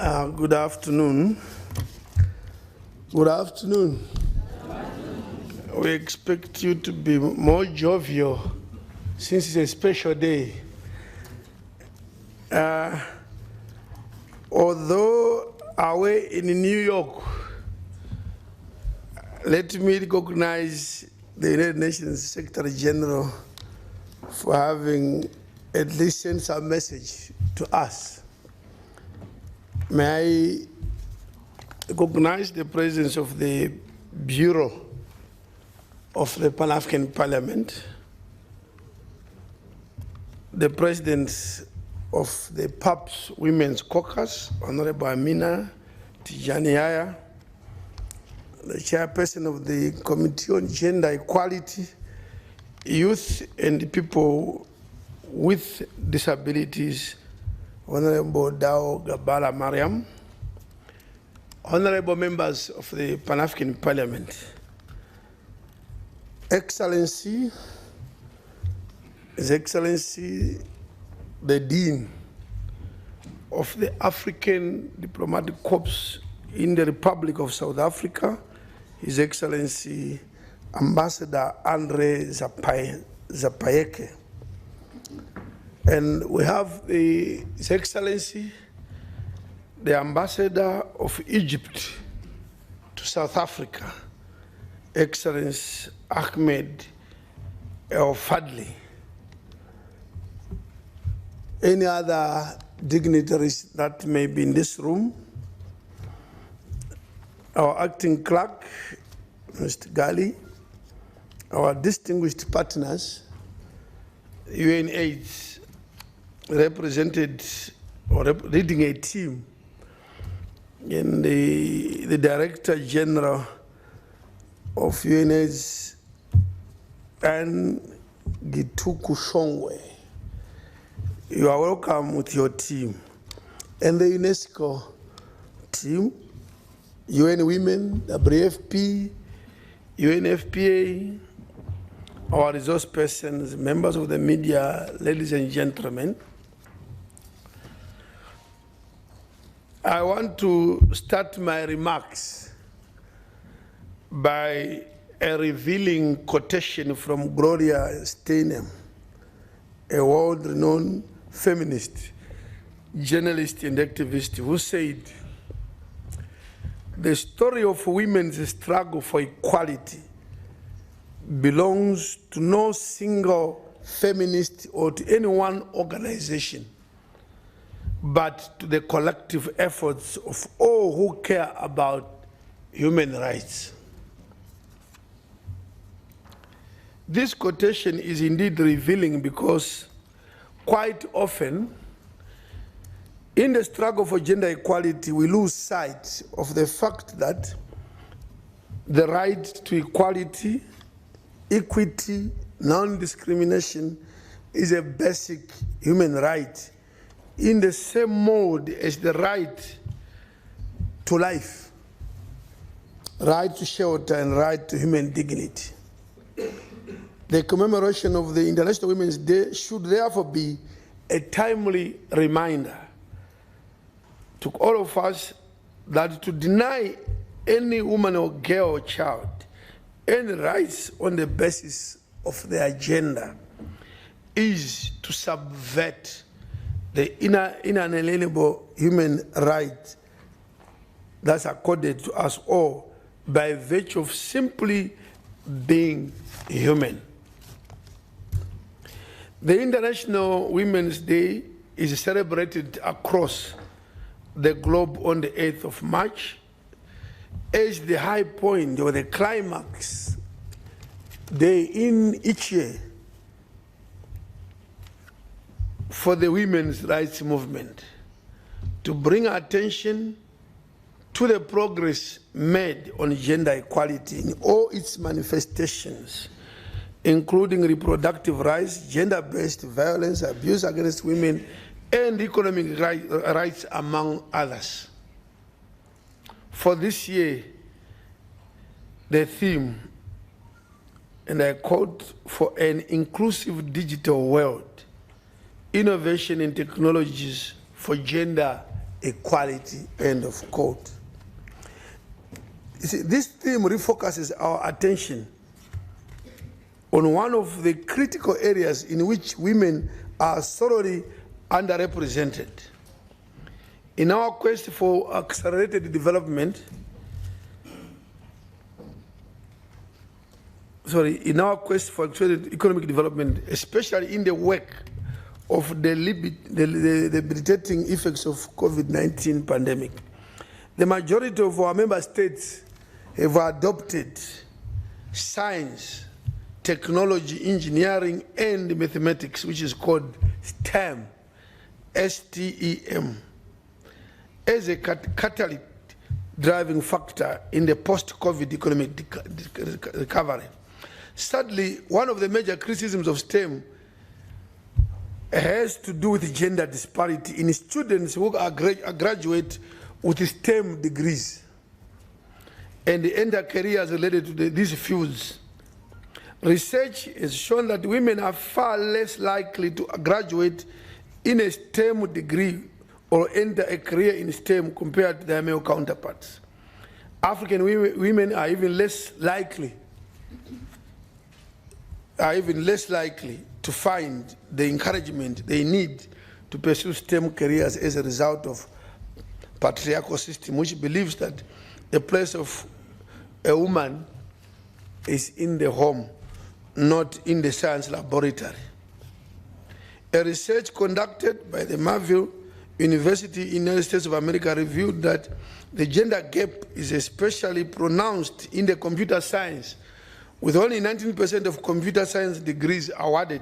Good afternoon. Good afternoon. We expect you to be more jovial since it's a special day. Although away in New York, let me recognize the United Nations Secretary General for having at least sent some message to us. May I recognize the presence of the Bureau of the Pan-African Parliament, the President of the PAPS Women's Caucus, Honorable Amina Tijaniaya, the Chairperson of the Committee on Gender Equality, Youth and People with Disabilities, Honorable Dao Gabala Mariam, honorable members of the Pan-African Parliament, Excellency, His Excellency, the Dean of the African Diplomatic Corps in the Republic of South Africa, His Excellency Ambassador Andre Zapayeke. And we have His Excellency, the Ambassador of Egypt to South Africa, Excellency Ahmed El Fadli. Any other dignitaries that may be in this room? Our acting clerk, Mr. Gali, our distinguished partners, UNAIDS, represented or leading a team in the Director General of UNAIDS, and Gituku Shongwe. You are welcome with your team. And the UNESCO team, UN Women, WFP, UNFPA, our resource persons, members of the media, ladies and gentlemen. I want to start my remarks by a revealing quotation from Gloria Steinem, a world-renowned feminist, journalist, and activist, who said, "The story of women's struggle for equality belongs to no single feminist or to any one organization, but to the collective efforts of all who care about human rights." This quotation is indeed revealing because quite often in the struggle for gender equality, we lose sight of the fact that the right to equality, equity, non-discrimination is a basic human right in the same mode as the right to life, right to shelter, and right to human dignity. The commemoration of the International Women's Day should therefore be a timely reminder to all of us that to deny any woman or girl or child any rights on the basis of their gender is to subvert the inalienable human right that's accorded to us all by virtue of simply being human. The International Women's Day is celebrated across the globe on the 8th of March as the high point or the climax day in each year for the women's rights movement, to bring attention to the progress made on gender equality in all its manifestations, including reproductive rights, gender-based violence, abuse against women, and economic rights, among others. For this year, the theme, and I quote, "For an inclusive digital world, innovation in technologies for gender equality, end of quote. You see, this theme refocuses our attention on one of the critical areas in which women are thoroughly underrepresented. In our quest for accelerated development, in our quest for accelerated economic development, especially in the wake of the debilitating effects of COVID-19 pandemic, the majority of our member states have adopted science, technology, engineering, and mathematics, which is called STEM, S-T-E-M, as a catalytic driving factor in the post-COVID economic recovery. Sadly, one of the major criticisms of STEM has to do with gender disparity in students who graduate with STEM degrees and enter careers related to these fields. Research has shown that women are far less likely to graduate in a STEM degree or enter a career in STEM compared to their male counterparts. African women are even less likely to find the encouragement they need to pursue STEM careers as a result of patriarchal system, which believes that the place of a woman is in the home, not in the science laboratory. A research conducted by the Marville University in the United States of America revealed that the gender gap is especially pronounced in the computer science, with only 19% of computer science degrees awarded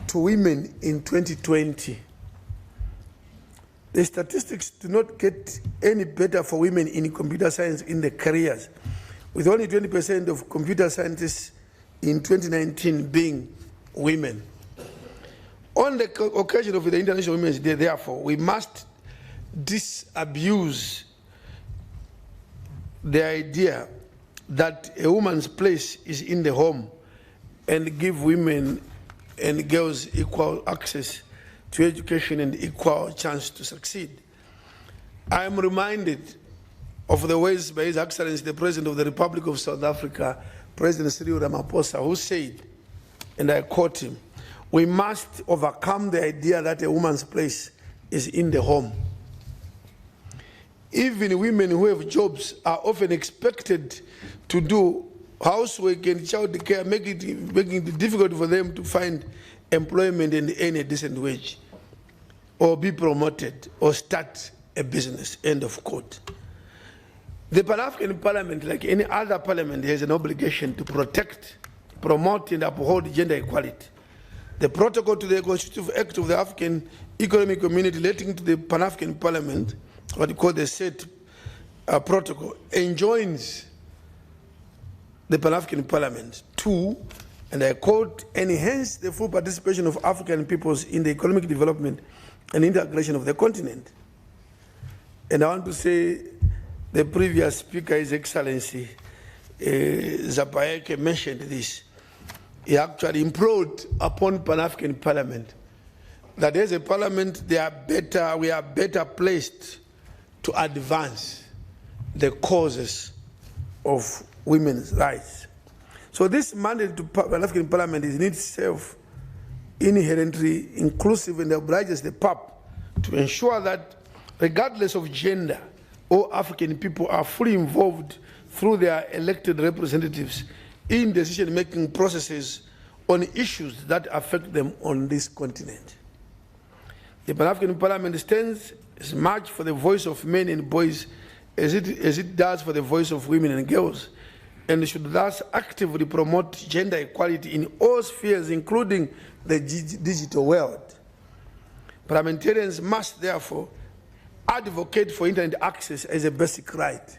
to women in 2020. The statistics do not get any better for women in computer science in the careers, with only 20% of computer scientists in 2019 being women. On the occasion of the International Women's Day, therefore, we must disabuse the idea that a woman's place is in the home and give women and girls equal access to education and equal chance to succeed. I am reminded of the words by His Excellency, the President of the Republic of South Africa, President Cyril Ramaphosa, who said, and I quote him, "We must overcome the idea that a woman's place is in the home." Even women who have jobs are often expected to do housework and child care, making it difficult for them to find employment and earn a decent wage, or be promoted, or start a business, end of quote. The Pan-African Parliament, like any other parliament, has an obligation to protect, promote, and uphold gender equality. The protocol to the Constitutive Act of the African Economic Community relating to the Pan-African Parliament, what we call the SET protocol, enjoins the Pan-African Parliament to, and I quote, enhance the full participation of African peoples in the economic development and integration of the continent. And I want to say the previous speaker, His Excellency Zapaeke, mentioned this. He actually implored upon Pan-African Parliament that as a parliament, we are better placed to advance the causes of women's rights. So this mandate to Pan-African Parliament is in itself inherently inclusive and obliges the PAP to ensure that regardless of gender, all African people are fully involved through their elected representatives in decision-making processes on issues that affect them on this continent. The Pan-African Parliament stands as much for the voice of men and boys as it does for the voice of women and girls, and should thus actively promote gender equality in all spheres, including the digital world. Parliamentarians must therefore advocate for internet access as a basic right.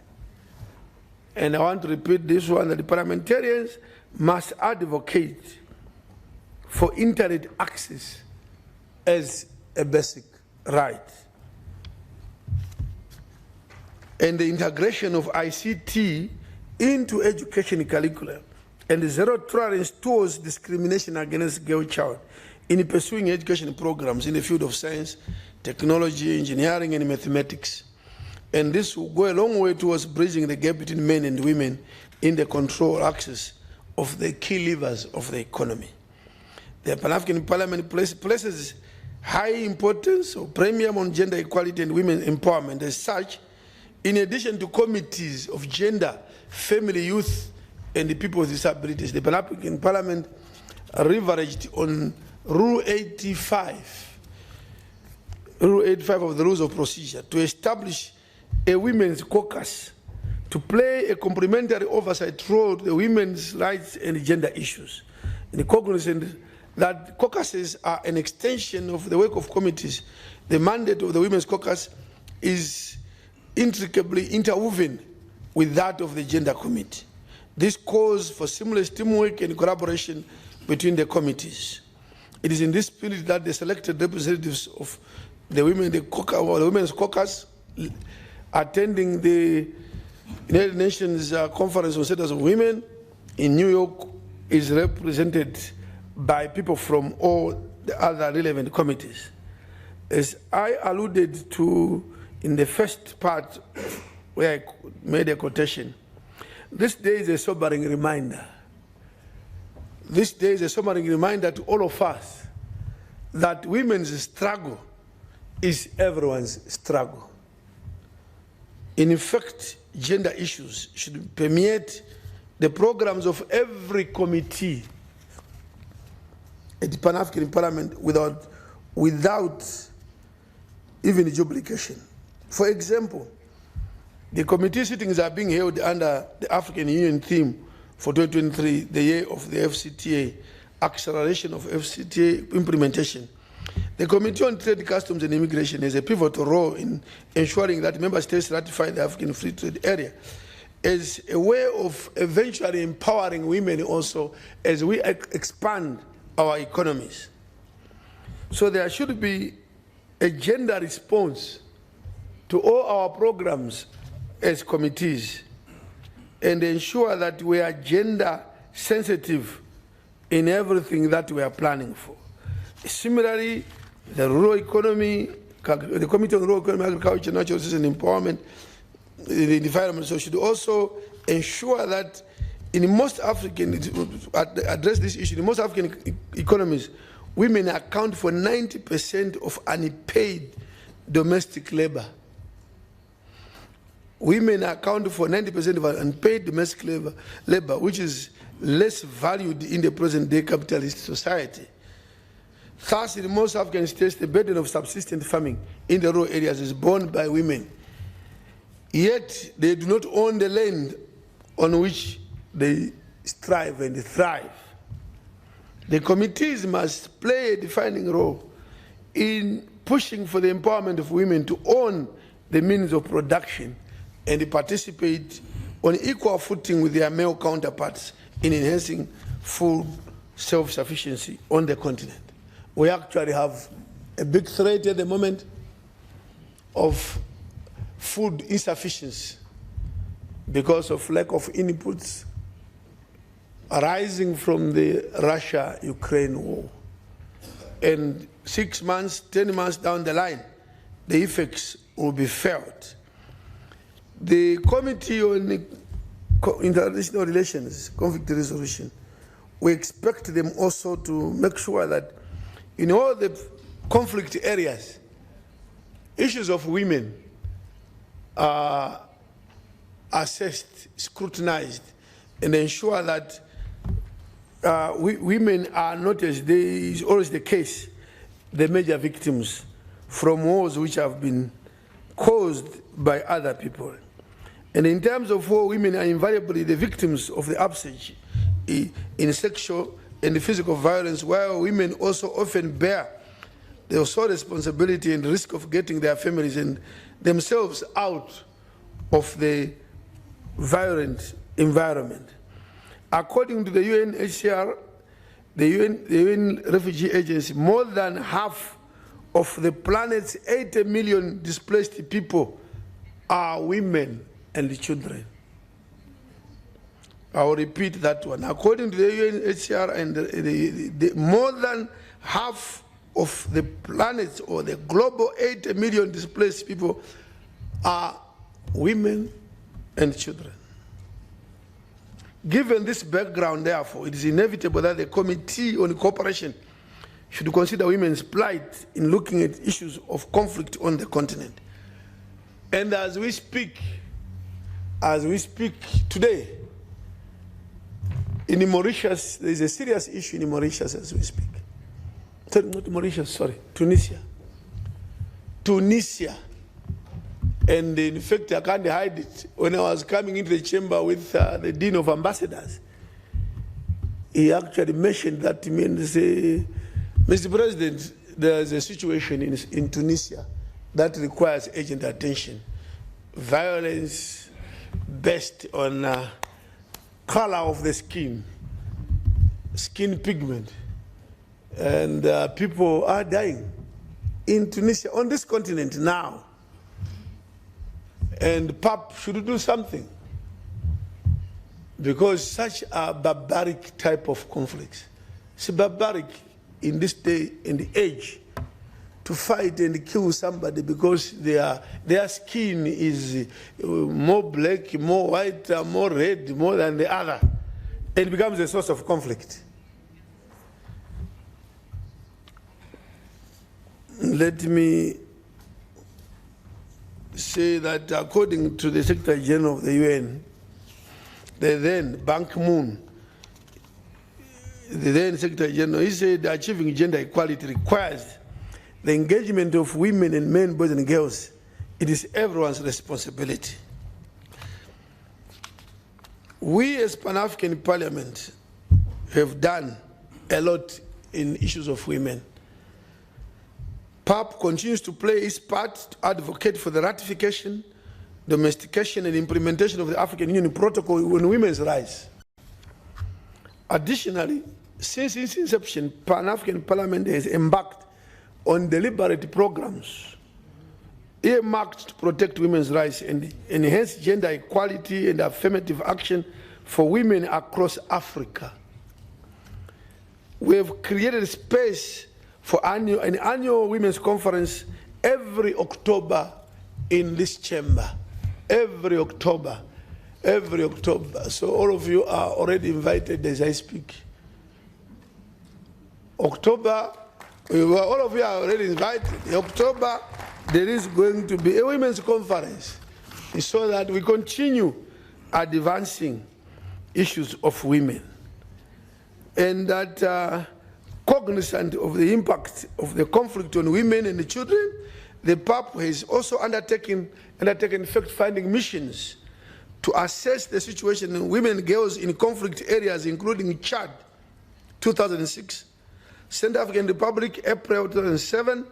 And I want to repeat this one, that the parliamentarians must advocate for internet access as a basic right. And the integration of ICT into education curriculum and zero tolerance towards discrimination against girl child in pursuing education programs in the field of science, technology, engineering, and mathematics. And this will go a long way towards bridging the gap between men and women in the control access of the key levers of the economy. The Pan-African Parliament places high importance or premium on gender equality and women empowerment. As such, in addition to committees of gender, family, youth, and the people with disabilities, the Pan-African Parliament leveraged on Rule 85 of the Rules of Procedure to establish a women's caucus to play a complementary oversight role to the women's rights and gender issues. In cognizant that caucuses are an extension of the work of committees, the mandate of the Women's Caucus is intricately interwoven with that of the Gender Committee. This calls for seamless teamwork and collaboration between the committees. It is in this spirit that the selected representatives of the Women's Caucus attending the United Nations Conference on Status of Women in New York is represented by people from all the other relevant committees. As I alluded to in the first part where I made a quotation, this day is a sobering reminder. This day is a sobering reminder to all of us that women's struggle is everyone's struggle. In fact, gender issues should permeate the programs of every committee at the Pan-African Parliament without even duplication. For example, the committee sittings are being held under the African Union theme for 2023, the year of the FCTA, acceleration of FCTA implementation. The Committee on Trade, Customs and Immigration has a pivotal role in ensuring that member states ratify the African Free Trade Area as a way of eventually empowering women also as we expand our economies. So there should be a gender response to all our programs as committees and ensure that we are gender sensitive in everything that we are planning for. Similarly, the rural economy, the Committee on Rural Economy, Agriculture, Natural Resources and Empowerment, the environment, so should also ensure that in most African, address this issue, in most African economies, women account for 90% of unpaid domestic labor. Women account for 90% of unpaid domestic labor, which is less valued in the present-day capitalist society. Thus, in most African states, the burden of subsistence farming in the rural areas is borne by women. Yet, they do not own the land on which they strive and thrive. The committees must play a defining role in pushing for the empowerment of women to own the means of production and participate on equal footing with their male counterparts in enhancing food self-sufficiency on the continent. We actually have a big threat at the moment of food insufficiency because of lack of inputs arising from the Russia-Ukraine war. And 6 months, 10 months down the line, the effects will be felt. The Committee on International Relations, Conflict Resolution, we expect them also to make sure that in all the conflict areas, issues of women are assessed, scrutinized, and ensure that women are not, as is always the case, the major victims from wars which have been caused by other people. And in terms of war, women are invariably the victims of the upsurge in sexual and physical violence, while women also often bear the sole responsibility and risk of getting their families and themselves out of the violent environment. According to the UNHCR, the UN Refugee Agency, more than half of the planet's 80 million displaced people are women and children. I'll repeat that one. According to the UNHCR, and the more than half of the planet or the global 80 million displaced people are women and children. Given this background, therefore, it is inevitable that the Committee on Cooperation should consider women's plight in looking at issues of conflict on the continent. And as we speak today, in Mauritius, there is a serious issue in Mauritius as we speak. Not Mauritius, sorry, Tunisia. Tunisia. And in fact, I can't hide it. When I was coming into the chamber with the Dean of Ambassadors, he actually mentioned that to me and said, Mr. President, there's a situation in Tunisia that requires urgent attention. Violence based on color of the skin pigment, and people are dying in Tunisia, on this continent now. And PAP should do something, because such a barbaric type of conflicts. It's barbaric in this day and the age to fight and kill somebody because their skin is more black, more white, more red, more than the other. It becomes a source of conflict. Let me say that according to the Secretary General of the UN, the then Ban Ki-moon, the then Secretary General, he said achieving gender equality requires the engagement of women and men, boys and girls. It is everyone's responsibility. We as Pan-African Parliament have done a lot in issues of women. PAP continues to play its part to advocate for the ratification, domestication, and implementation of the African Union Protocol on women's rights. Additionally, since its inception, Pan-African Parliament has embarked on deliberate programs earmarked to protect women's rights and enhance gender equality and affirmative action for women across Africa. We have created a space for an annual women's conference every October in this chamber. Every October. So all of you are already invited as I speak. October, all of you are already invited. In October, there is going to be a women's conference so that we continue advancing issues of women. And that cognizant of the impact of the conflict on women and the children, the PAP has also undertaken fact-finding missions to assess the situation of women and girls in conflict areas, including Chad, 2006, Central African Republic, April 2007,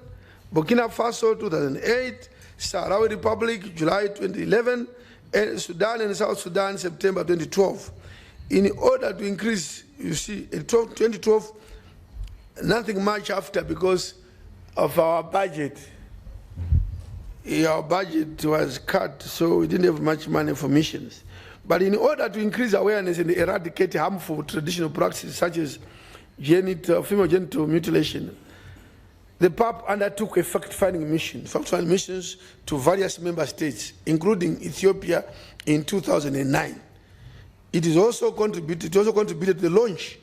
Burkina Faso, 2008, Sahrawi Republic, July 2011, and Sudan and South Sudan, September 2012. In order to increase, you see, in 2012, nothing much after because of our budget. Our budget was cut, so we didn't have much money for missions. But in order to increase awareness and eradicate harmful traditional practices such as female genital mutilation, the PAP undertook a fact-finding missions to various member states, including Ethiopia in 2009. It also contributed to the launch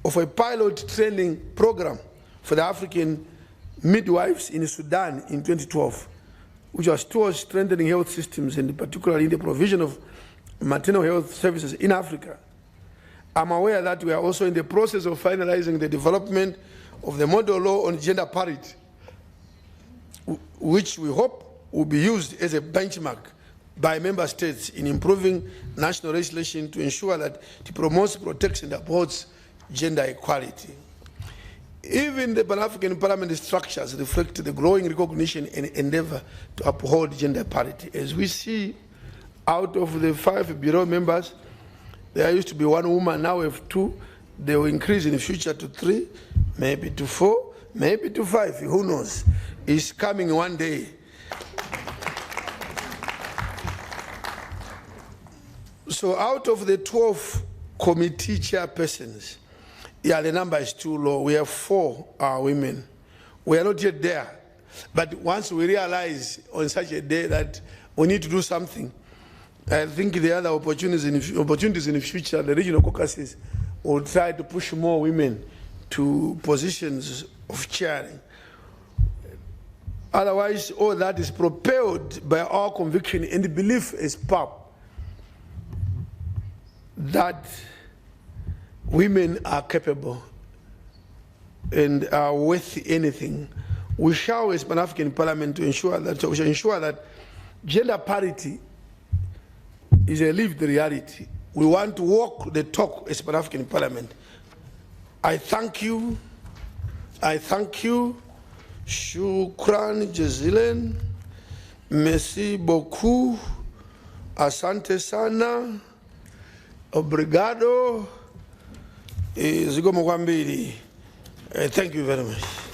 of a pilot training program for the African midwives in Sudan in 2012, which was towards strengthening health systems and particularly in the provision of maternal health services in Africa. I'm aware that we are also in the process of finalizing the development of the model law on gender parity, which we hope will be used as a benchmark by member states in improving national legislation to ensure that it promotes, protects, and upholds gender equality. Even the Pan-African Parliament structures reflect the growing recognition and endeavor to uphold gender parity. As we see, out of the 5 bureau members, there used to be 1 woman, now we have 2. They will increase in the future to 3, maybe to 4, maybe to 5, who knows? It's coming one day. So out of the 12 committee chairpersons, yeah, the number is too low. We have 4 women. We are not yet there. But once we realize on such a day that we need to do something, I think the other opportunities in the future, the regional caucuses will try to push more women to positions of chairing. Otherwise, all that is propelled by our conviction and the belief is PAP that women are capable and are worth anything. We shall, as Pan-African Parliament, to ensure that gender parity is a lived reality. We want to walk the talk as Pan-African Parliament. I thank you. Shukran jazilen. Merci beaucoup. Asante sana. Obrigado. Thank you very much.